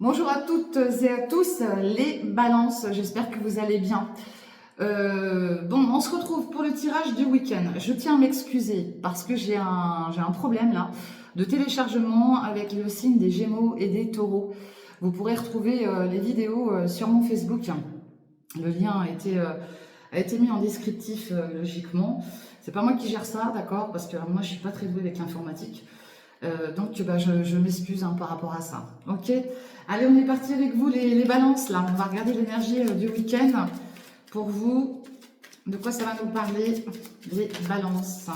Bonjour à toutes et à tous les balances, j'espère que vous allez bien. Bon, on se retrouve pour le tirage du week-end. Je tiens à m'excuser parce que j'ai un problème là de téléchargement avec le signe des Gémeaux et des Taureaux. Vous pourrez retrouver les vidéos sur mon Facebook. Le lien a été mis en descriptif logiquement. C'est pas moi qui gère ça, d'accord, parce que moi je suis pas très douée avec l'informatique. Donc bah, je m'excuse par rapport à ça. Ok. Allez, on est parti avec vous les balances là. On va regarder l'énergie du week-end pour vous. De quoi ça va nous parler les balances?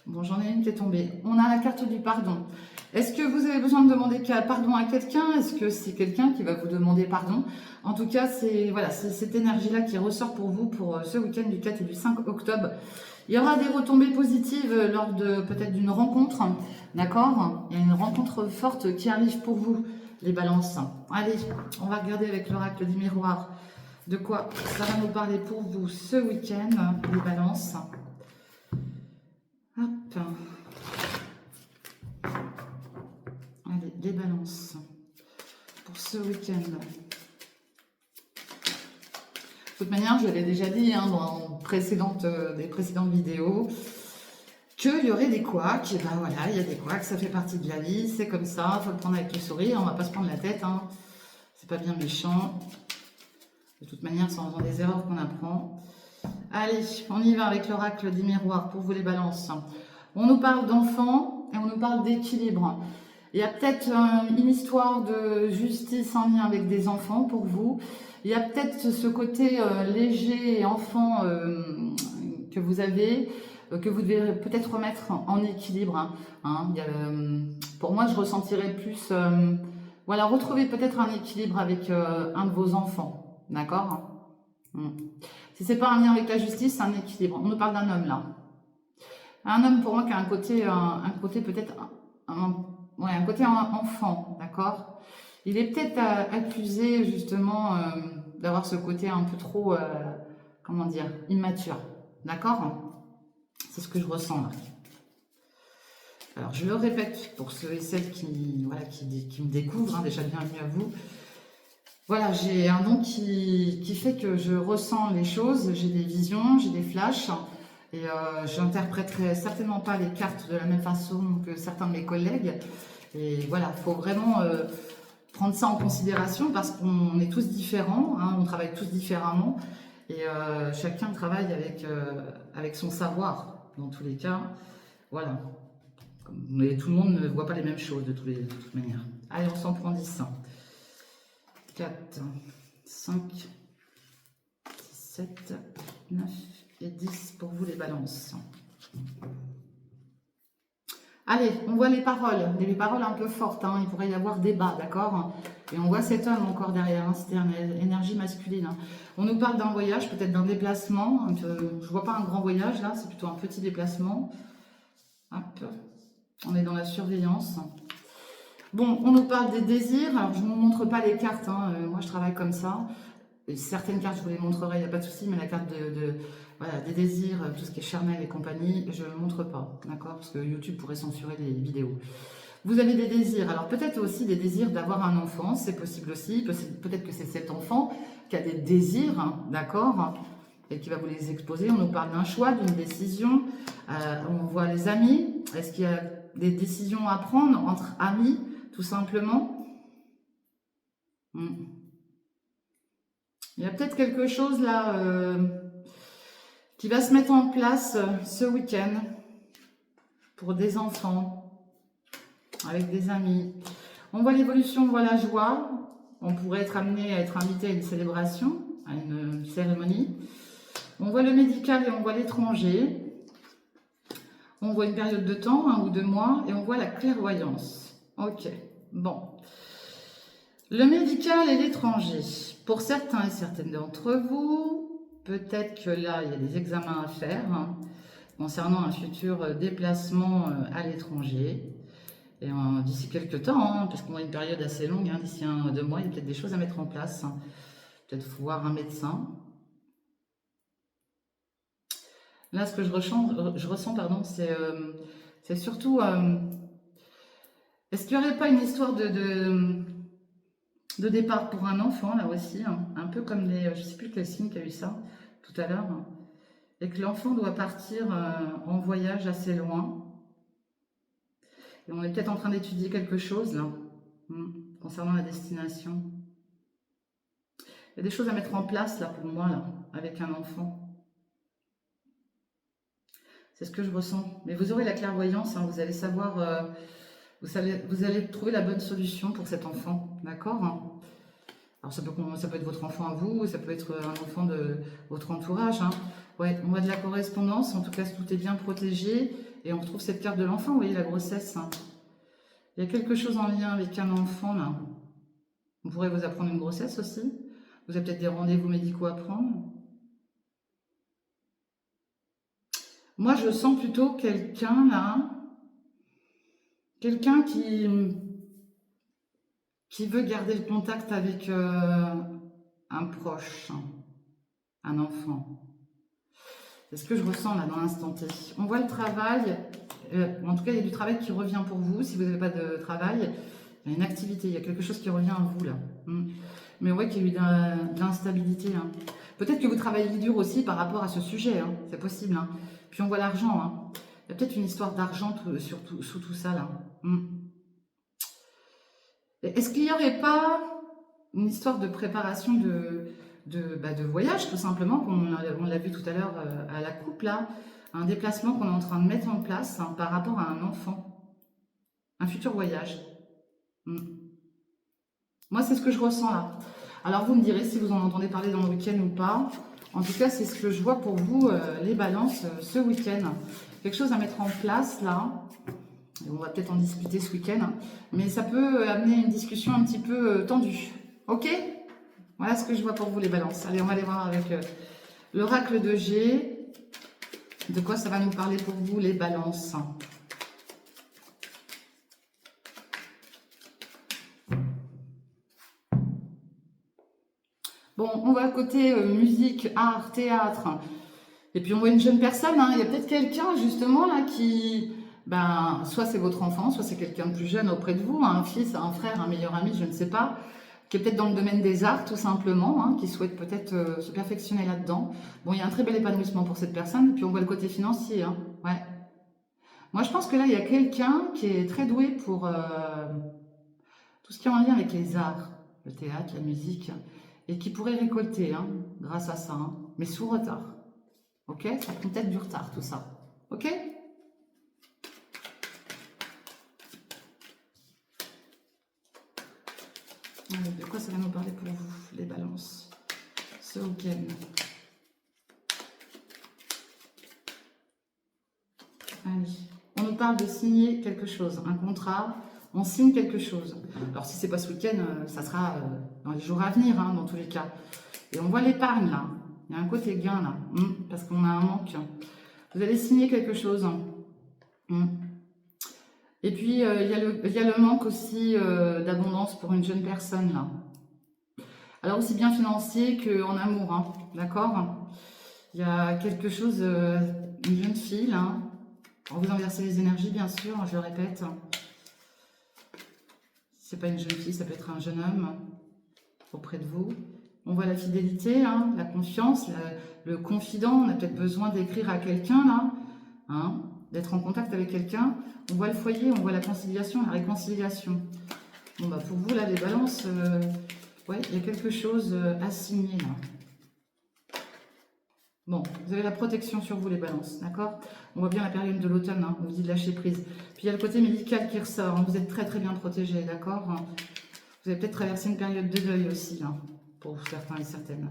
Bon, j'en ai une qui est tombée. On a la carte du pardon. Est-ce que vous avez besoin de demander pardon à quelqu'un? Est-ce que c'est quelqu'un qui va vous demander pardon? En tout cas, c'est voilà, c'est cette énergie-là qui ressort pour vous pour ce week-end du 4 et du 5 octobre. Il y aura des retombées positives lors de peut-être d'une rencontre, d'accord? Il y a une rencontre forte qui arrive pour vous, les balances. Allez, on va regarder avec l'oracle du miroir de quoi ça va nous parler pour vous ce week-end, les balances. Hop. Allez, les balances pour ce week-end. De toute manière, je l'ai déjà dit dans des précédentes vidéos, qu'il y aurait des couacs. Et ben voilà, il y a des couacs, ça fait partie de la vie, c'est comme ça, il faut le prendre avec le sourire, on va pas se prendre la tête, c'est pas bien méchant. De toute manière, c'est en faisant des erreurs qu'on apprend. Allez, on y va avec l'oracle des miroirs pour vous les balances. On nous parle d'enfants et on nous parle d'équilibre. Il y a peut-être une histoire de justice en lien avec des enfants pour vous. Il y a peut-être ce côté léger et enfant que vous avez, que vous devez peut-être remettre en équilibre. Pour moi, je ressentirais plus, voilà, retrouver peut-être un équilibre avec un de vos enfants. D'accord? Si c'est pas un lien avec la justice, c'est un équilibre. On nous parle d'un homme là. Un homme pour moi qui a un côté peut-être un côté enfant, d'accord. Il est peut-être accusé justement d'avoir ce côté un peu trop, comment dire, immature, d'accord. C'est ce que je ressens là. Alors je le répète pour ceux et celles qui, voilà, qui me découvrent, déjà bienvenue à vous. Voilà, j'ai un don qui fait que je ressens les choses, j'ai des visions, j'ai des flashs. Et je n'interpréterai certainement pas les cartes de la même façon que certains de mes collègues. Et voilà, il faut vraiment prendre ça en considération parce qu'on est tous différents, on travaille tous différemment. Et chacun travaille avec son savoir, dans tous les cas. Voilà. Mais tout le monde ne voit pas les mêmes choses de toute manière. Allez, on s'en prend 10. 4, 5, 6, 7, 9 et 10 pour vous les balances. Allez, on voit les paroles un peu fortes, il pourrait y avoir débat, d'accord. Et on voit cet homme encore derrière, c'était une énergie masculine. On nous parle d'un voyage, peut-être d'un déplacement, je ne vois pas un grand voyage là, c'est plutôt un petit déplacement. Hop. On est dans la surveillance. Bon, on nous parle des désirs. Alors, je ne vous montre pas les cartes. Moi, je travaille comme ça. Et certaines cartes, je vous les montrerai, il n'y a pas de souci. Mais la carte voilà, des désirs, tout ce qui est charnel et compagnie, je ne montre pas. D'accord? Parce que YouTube pourrait censurer les vidéos. Vous avez des désirs. Alors, peut-être aussi des désirs d'avoir un enfant. C'est possible aussi. Peut-être que c'est cet enfant qui a des désirs. D'accord? Et qui va vous les exposer. On nous parle d'un choix, d'une décision. On voit les amis. Est-ce qu'il y a des décisions à prendre entre amis? Tout simplement. Il y a peut-être quelque chose là qui va se mettre en place ce week-end pour des enfants, avec des amis. On voit l'évolution, on voit la joie. On pourrait être amené à être invité à une célébration, à une cérémonie. On voit le médical et on voit l'étranger. On voit une période de temps, 1 ou 2 mois, et on voit la clairvoyance. Ok, bon. Le médical et l'étranger. Pour certains et certaines d'entre vous, peut-être que là, il y a des examens à faire concernant un futur déplacement à l'étranger. Et d'ici quelques temps, parce qu'on a une période assez longue, d'ici 1 ou 2 mois, il y a peut-être des choses à mettre en place. Peut-être voir un médecin. Là, ce que je ressens, pardon, c'est surtout... est-ce qu'il n'y aurait pas une histoire de départ pour un enfant, là aussi, hein, un peu comme les... Je ne sais plus quel signe qui a eu ça tout à l'heure. Hein, et que l'enfant doit partir en voyage assez loin. Et on est peut-être en train d'étudier quelque chose, là, concernant la destination. Il y a des choses à mettre en place, là, pour moi, là, avec un enfant. C'est ce que je ressens. Mais vous aurez la clairvoyance, hein, vous allez savoir... vous allez trouver la bonne solution pour cet enfant, d'accord? Alors ça peut être votre enfant à vous, ça peut être un enfant de votre entourage. Hein. Ouais, on voit de la correspondance, en tout cas tout est bien protégé. Et on retrouve cette carte de l'enfant, vous voyez, la grossesse. Hein. Il y a quelque chose en lien avec un enfant, là. On pourrait vous apprendre une grossesse aussi. Vous avez peut-être des rendez-vous médicaux à prendre. Moi, je sens plutôt quelqu'un, là, quelqu'un qui veut garder le contact avec un proche, un enfant. C'est ce que je ressens là dans l'instant T. On voit le travail, en tout cas il y a du travail qui revient pour vous. Si vous n'avez pas de travail, il y a une activité, il y a quelque chose qui revient à vous là. Mais ouais, qu'il y a eu de l'instabilité. Hein. Peut-être que vous travaillez dur aussi par rapport à ce sujet, hein. C'est possible. Hein. Puis on voit l'argent. Hein. Il y a peut-être une histoire d'argent sous tout ça là. Est-ce qu'il n'y aurait pas une histoire de préparation de voyage, tout simplement, comme on l'a vu tout à l'heure à la coupe, là, un déplacement qu'on est en train de mettre en place hein, par rapport à un enfant, un futur voyage. Moi, c'est ce que je ressens là. Alors, vous me direz si vous en entendez parler dans le week-end ou pas. En tout cas, c'est ce que je vois pour vous, les balances, ce week-end. Quelque chose à mettre en place là. Et on va peut-être en discuter ce week-end. Mais ça peut amener une discussion un petit peu tendue. Ok ? Voilà ce que je vois pour vous les balances. Allez, on va aller voir avec l'oracle de G. De quoi ça va nous parler pour vous les balances? Bon, on va côté musique, art, théâtre. Et puis on voit une jeune personne. Hein. Il y a peut-être quelqu'un justement là qui... Ben, soit c'est votre enfant, soit c'est quelqu'un de plus jeune auprès de vous. Un fils, un frère, un meilleur ami, je ne sais pas. Qui est peut-être dans le domaine des arts, tout simplement, hein, qui souhaite peut-être se perfectionner là-dedans. Bon, il y a un très bel épanouissement pour cette personne, puis on voit le côté financier, hein, ouais. Moi, je pense que là, il y a quelqu'un qui est très doué pour tout ce qui est en lien avec les arts, le théâtre, la musique, et qui pourrait récolter, hein, grâce à ça, hein, mais sous retard, ok? Ça prend peut-être du retard, tout ça, ok? De quoi ça va nous parler pour vous, les balances, ce week-end? Allez, on nous parle de signer quelque chose, un contrat, on signe quelque chose. Alors si c'est pas ce week-end, ça sera dans les jours à venir, hein, dans tous les cas. Et on voit l'épargne là, il y a un côté gain là, parce qu'on a un manque. Vous allez signer quelque chose. Et puis il y a le manque aussi d'abondance pour une jeune personne là. Alors aussi bien financier qu'en amour, hein, d'accord? Il y a quelque chose, une jeune fille là. On vous inversez les énergies, bien sûr, je le répète. C'est pas une jeune fille, ça peut être un jeune homme auprès de vous. On voit la fidélité, hein, la confiance, le confident. On a peut-être besoin d'écrire à quelqu'un, là, hein, d'être en contact avec quelqu'un. On voit le foyer, on voit la conciliation, la réconciliation. Bon, bah pour vous, là, les balances, ouais, il y a quelque chose à signer, là. Bon, vous avez la protection sur vous, les balances, d'accord? On voit bien la période de l'automne, hein, on vous dit de lâcher prise. Puis il y a le côté médical qui ressort, hein, vous êtes très très bien protégés, d'accord? Vous avez peut-être traversé une période de deuil aussi, là, pour certains et certaines.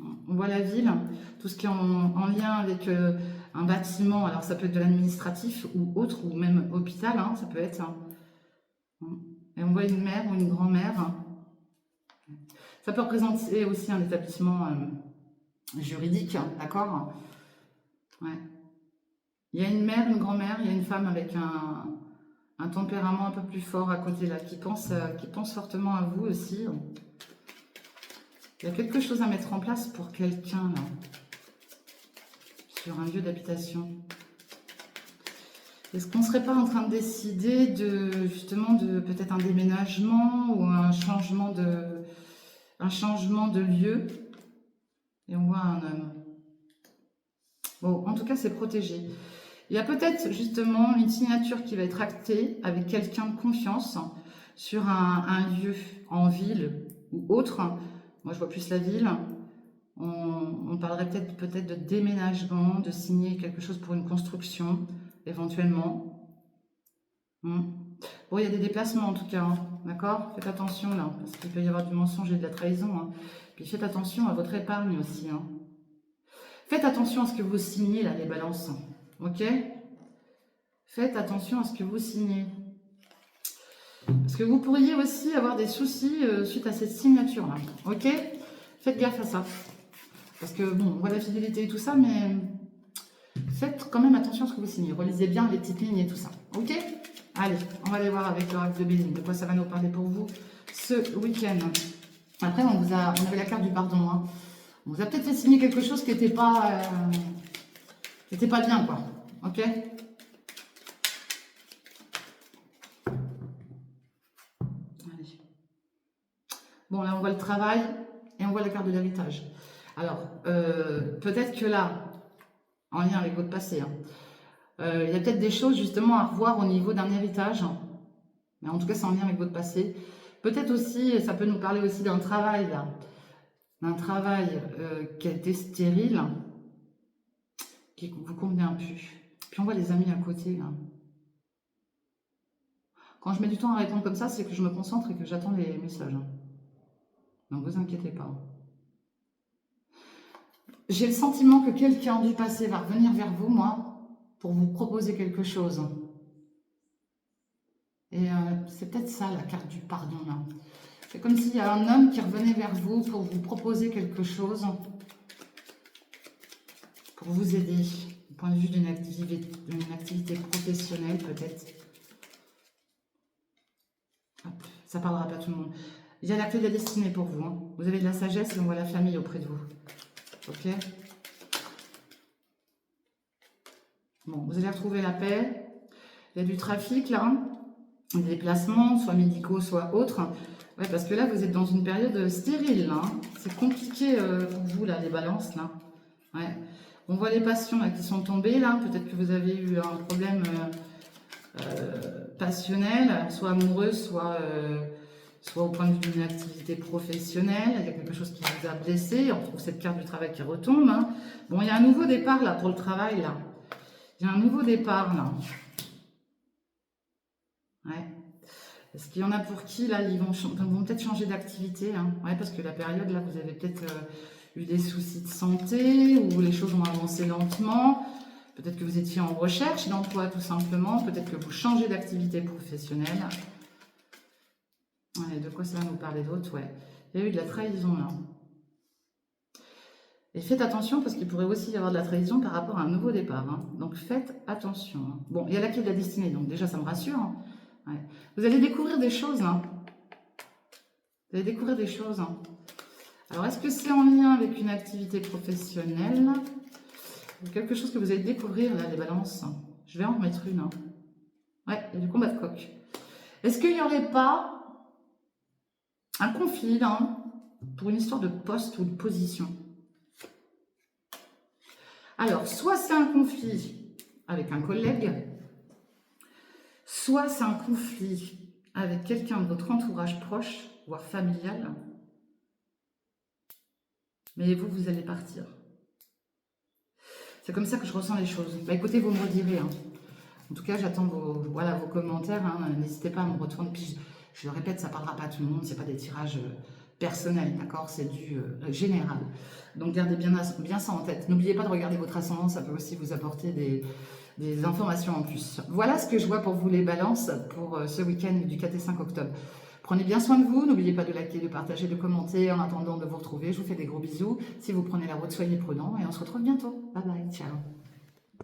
On voit la ville, tout ce qui est en lien avec un bâtiment, alors ça peut être de l'administratif ou autre, ou même hôpital, hein, ça peut être. Et on voit une mère ou une grand-mère. Ça peut représenter aussi un établissement juridique, d'accord? Ouais. Il y a une mère, une grand-mère, il y a une femme avec un tempérament un peu plus fort à côté là, qui pense fortement à vous aussi. Il y a quelque chose à mettre en place pour quelqu'un là, sur un lieu d'habitation. Est-ce qu'on ne serait pas en train de décider de justement de peut-être un déménagement ou un changement de lieu? Et on voit un homme. Bon, en tout cas, c'est protégé. Il y a peut-être justement une signature qui va être actée avec quelqu'un de confiance sur un lieu en ville ou autre. Moi, je vois plus la ville. On parlerait peut-être de déménagement, de signer quelque chose pour une construction, éventuellement. Bon, il y a des déplacements en tout cas, hein, d'accord? Faites attention là, parce qu'il peut y avoir du mensonge et de la trahison. Hein. Puis faites attention à votre épargne aussi. Hein. Faites attention à ce que vous signez là, les balances. Ok? Faites attention à ce que vous signez. Parce que vous pourriez aussi avoir des soucis suite à cette signature là. Ok? Faites gaffe à ça. Parce que bon, on voit la fidélité et tout ça, mais faites quand même attention à ce que vous signez. Relisez bien les petites lignes et tout ça. Ok? Allez, on va aller voir avec l'oracle de Béline de quoi ça va nous parler pour vous ce week-end. Après, on avait la carte du pardon. Hein. On vous a peut-être fait signer quelque chose qui n'était pas bien, quoi. Ok? Allez. Bon, là, on voit le travail et on voit la carte de l'héritage. Alors, peut-être que là, en lien avec votre passé, hein, il y a peut-être des choses justement à revoir au niveau d'un héritage. Mais en tout cas, c'est en lien avec votre passé. Peut-être aussi, ça peut nous parler aussi d'un travail, là. D'un travail qui a été stérile, qui ne vous convient plus. Puis on voit les amis à côté, là. Quand je mets du temps à répondre comme ça, c'est que je me concentre et que j'attends les messages. Donc, vous inquiétez pas. J'ai le sentiment que quelqu'un du passé va revenir vers vous, moi, pour vous proposer quelque chose. Et c'est peut-être ça, la carte du pardon, là. C'est comme s'il y a un homme qui revenait vers vous pour vous proposer quelque chose, pour vous aider, du point de vue d'une activité professionnelle, peut-être. Ça parlera pas à tout le monde. Il y a la clé de la destinée pour vous. Hein. Vous avez de la sagesse et on voit la famille auprès de vous. Ok? Bon, vous allez retrouver la paix. Il y a du trafic là, des déplacements, soit médicaux, soit autres. Ouais, parce que là, vous êtes dans une période stérile. Hein. C'est compliqué pour vous, là, les balances. Là. Ouais. On voit les passions là, qui sont tombées. Là. Peut-être que vous avez eu un problème passionnel, soit amoureux, soit au point de vue d'une activité professionnelle. Il y a quelque chose qui vous a blessé. On trouve cette carte du travail qui retombe. Hein. Bon, il y a un nouveau départ là pour le travail. Là. Il y a un nouveau départ là. Ouais. Est-ce qu'il y en a pour qui, là, ils vont peut-être changer d'activité, hein. Ouais, parce que la période, là, vous avez peut-être eu des soucis de santé, ou les choses ont avancé lentement. Peut-être que vous étiez en recherche d'emploi, tout simplement. Peut-être que vous changez d'activité professionnelle. Ouais, de quoi ça va nous parler d'autre? Ouais. Il y a eu de la trahison, là. Et faites attention, parce qu'il pourrait aussi y avoir de la trahison par rapport à un nouveau départ. Hein. Donc, faites attention. Hein. Bon, il y a la clé de la destinée, donc déjà, ça me rassure. Hein. Ouais. Vous allez découvrir des choses. Hein. Vous allez découvrir des choses. Hein. Alors, est-ce que c'est en lien avec une activité professionnelle ou quelque chose que vous allez découvrir, là, les balances? Je vais en remettre une. Hein. Ouais, il y a du combat de coq. Est-ce qu'il n'y aurait pas un conflit, là, hein, pour une histoire de poste ou de position? Alors, soit c'est un conflit avec un collègue, soit c'est un conflit avec quelqu'un de votre entourage proche, voire familial, mais vous, vous allez partir. C'est comme ça que je ressens les choses. Bah écoutez, vous me redirez. Hein. En tout cas, j'attends vos commentaires. Hein. N'hésitez pas à me retourner. Puis je le répète, ça ne parlera pas à tout le monde. Ce n'est pas des tirages personnels, d'accord? C'est du général. Donc gardez bien ça en tête. N'oubliez pas de regarder votre ascendant. Ça peut aussi vous apporter des informations en plus. Voilà ce que je vois pour vous les balances pour ce week-end du 4 et 5 octobre. Prenez bien soin de vous, n'oubliez pas de liker, de partager, de commenter en attendant de vous retrouver. Je vous fais des gros bisous. Si vous prenez la route, soyez prudents et on se retrouve bientôt. Bye bye, ciao.